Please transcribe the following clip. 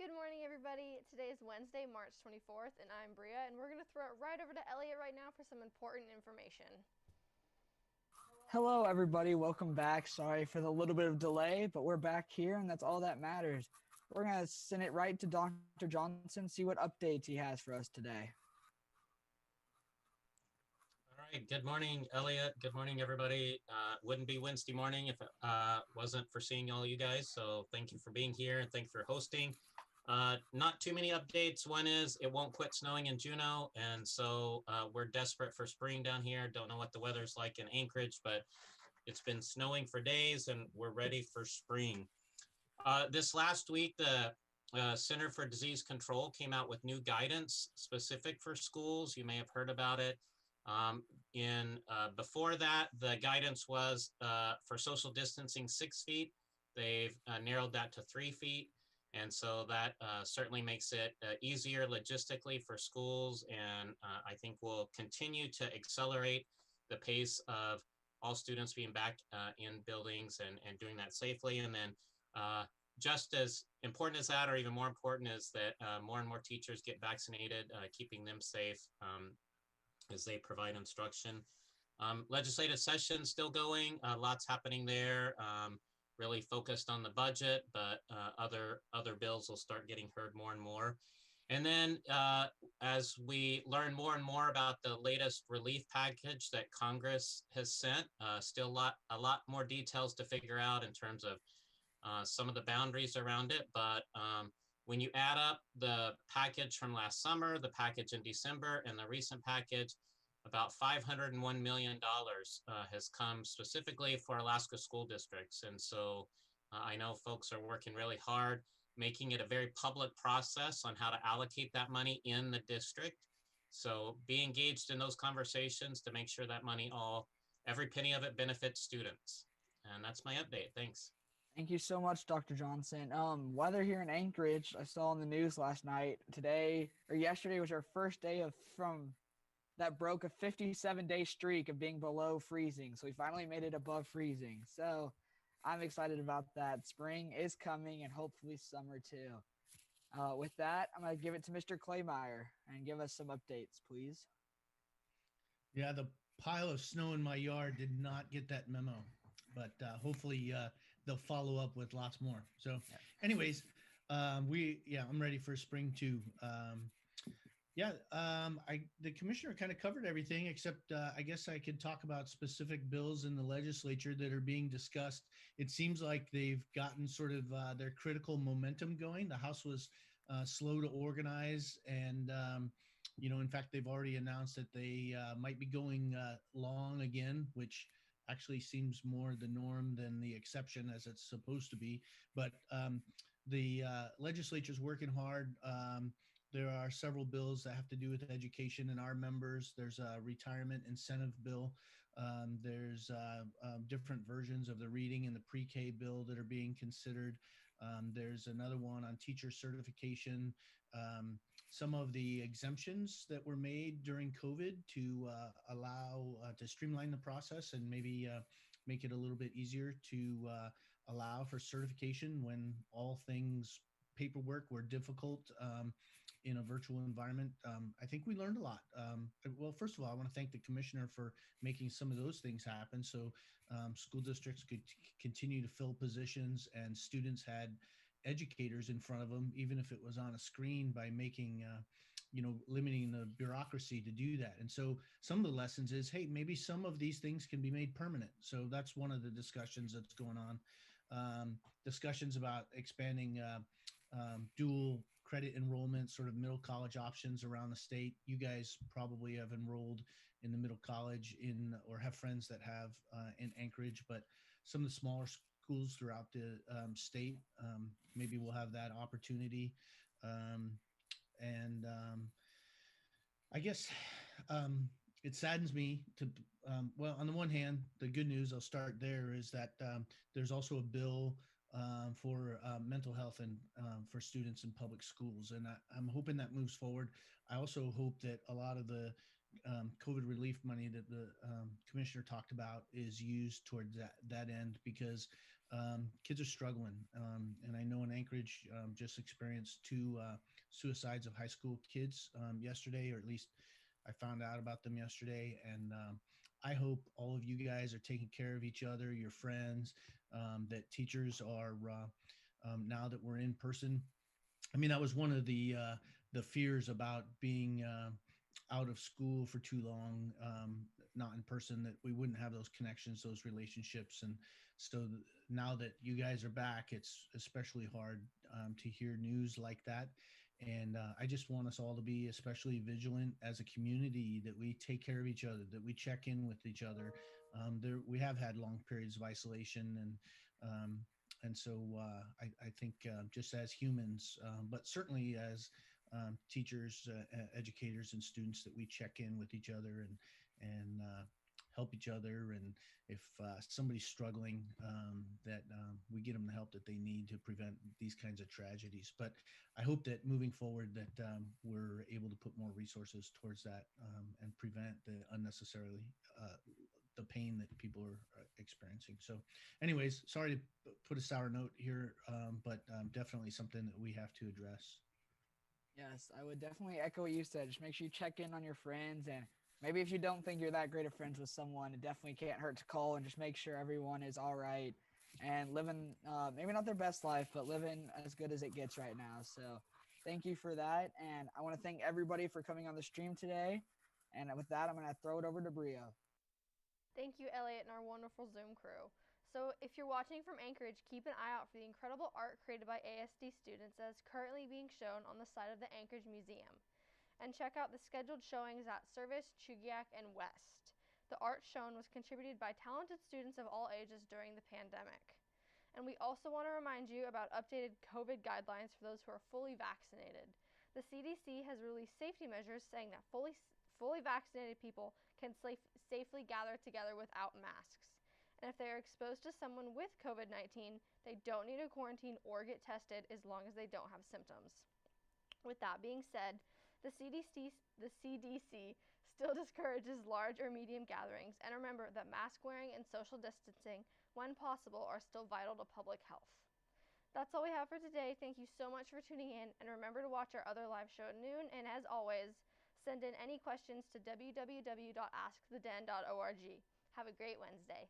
Good morning, everybody. Today is Wednesday, March 24th, and I'm Bria, and we're going to throw it right over to Elliot right now for some important information. Hello, everybody. Welcome back. Sorry for the little bit of delay, but we're back here, and that's all that matters. We're going to send it right to Dr. Johnson, see what updates he has for us today. All right. Good morning, Elliot. Good morning, everybody. Wouldn't be Wednesday morning if it wasn't for seeing all you guys. So thank you for being here and thank you for hosting. Not too many updates. One is it won't quit snowing in Juneau. And so we're desperate for spring down here. Don't know what the weather's like in Anchorage, but it's been snowing for days and we're ready for spring. This last week, the Center for Disease Control came out with new guidance specific for schools. You may have heard about it. Before that, the guidance was for social distancing 6 feet. They've narrowed that to 3 feet. And so that certainly makes it easier logistically for schools. And I think will continue to accelerate the pace of all students being back in buildings and doing that safely. And then just as important as that, or even more important, is that more and more teachers get vaccinated, keeping them safe as they provide instruction. Legislative session still going, lots happening there, really focused on the budget, but other bills will start getting heard more and more. And then as we learn more and more about the latest relief package that Congress has sent, still a lot more details to figure out in terms of some of the boundaries around it. But when you add up the package from last summer, the package in December, and the recent package, about $501 million has come specifically for Alaska school districts. And so I know folks are working really hard, making it a very public process on how to allocate that money in the district. So be engaged in those conversations to make sure that money every penny of it benefits students. And that's my update. Thanks. Thank you so much, Dr. Johnson. Weather here in Anchorage, I saw on the news last night, yesterday was our first day that broke a 57-day streak of being below freezing. So we finally made it above freezing. So I'm excited about that. Spring is coming and hopefully summer too. With that, I'm going to give it to Mr. Claymeyer and give us some updates, please. Yeah, the pile of snow in my yard did not get that memo, but hopefully they'll follow up with lots more. So anyways, I'm ready for spring too. The commissioner kind of covered everything except I guess I could talk about specific bills in the legislature that are being discussed. It seems like they've gotten sort of their critical momentum going. The House was slow to organize, and in fact, they've already announced that they might be going long again, which actually seems more the norm than the exception, as it's supposed to be. But the legislature's working hard. There are several bills that have to do with education and our members. There's a retirement incentive bill. There's different versions of the reading and the pre-K bill that are being considered. There's another one on teacher certification. Some of the exemptions that were made during COVID to allow to streamline the process and maybe make it a little bit easier to allow for certification when all things paperwork were difficult in a virtual environment. I think we learned a lot. Well, first of all, I want to thank the commissioner for making some of those things happen. So school districts could continue to fill positions and students had educators in front of them, even if it was on a screen, by making, limiting the bureaucracy to do that. And so some of the lessons is, hey, maybe some of these things can be made permanent. So that's one of the discussions that's going on. Discussions about expanding dual credit enrollment, sort of middle college options around the state. You guys probably have enrolled in the middle college or have friends that have in Anchorage, but some of the smaller schools throughout the state, maybe we'll have that opportunity. I guess it saddens me to, on the one hand, the good news, I'll start there, is that there's also a bill for mental health and for students in public schools. And I'm hoping that moves forward. I also hope that a lot of the COVID relief money that the commissioner talked about is used towards that end, because Kids are struggling. And I know in Anchorage just experienced two suicides of high school kids yesterday, or at least I found out about them yesterday. And I hope all of you guys are taking care of each other, your friends, that teachers are, now that we're in person. I mean, that was one of the fears about being out of school for too long, not in person, that we wouldn't have those connections, those relationships. And so now that you guys are back, it's especially hard to hear news like that. And I just want us all to be especially vigilant as a community, that we take care of each other, that we check in with each other. We have had long periods of isolation, um, and so I think just as humans, but certainly as teachers, educators, and students, that we check in with each other and help each other. And if somebody's struggling, that we get them the help that they need to prevent these kinds of tragedies. But I hope that moving forward, that we're able to put more resources towards that, and prevent the unnecessarily the pain that people are experiencing. So, anyways, sorry to put a sour note here, but definitely something that we have to address. Yes, I would definitely echo what you said. Just make sure you check in on your friends, and maybe if you don't think you're that great of friends with someone, it definitely can't hurt to call and just make sure everyone is all right and living, maybe not their best life, but living as good as it gets right now. So thank you for that. And I want to thank everybody for coming on the stream today. And with that, I'm going to throw it over to Bria. Thank you, Elliot, and our wonderful Zoom crew. So, if you're watching from Anchorage, keep an eye out for the incredible art created by ASD students that is currently being shown on the side of the Anchorage Museum. And check out the scheduled showings at Service, Chugiak, and West. The art shown was contributed by talented students of all ages during the pandemic. And we also want to remind you about updated COVID guidelines for those who are fully vaccinated. The CDC has released safety measures saying that fully vaccinated people can safely gather together without masks. And if they are exposed to someone with COVID 19, they don't need to quarantine or get tested as long as they don't have symptoms. With that being said, the CDC still discourages large or medium gatherings, and remember that mask wearing and social distancing, when possible, are still vital to public health. That's all we have for today. Thank you so much for tuning in, and remember to watch our other live show at noon, and as always, send in any questions to www.asktheden.org. Have a great Wednesday.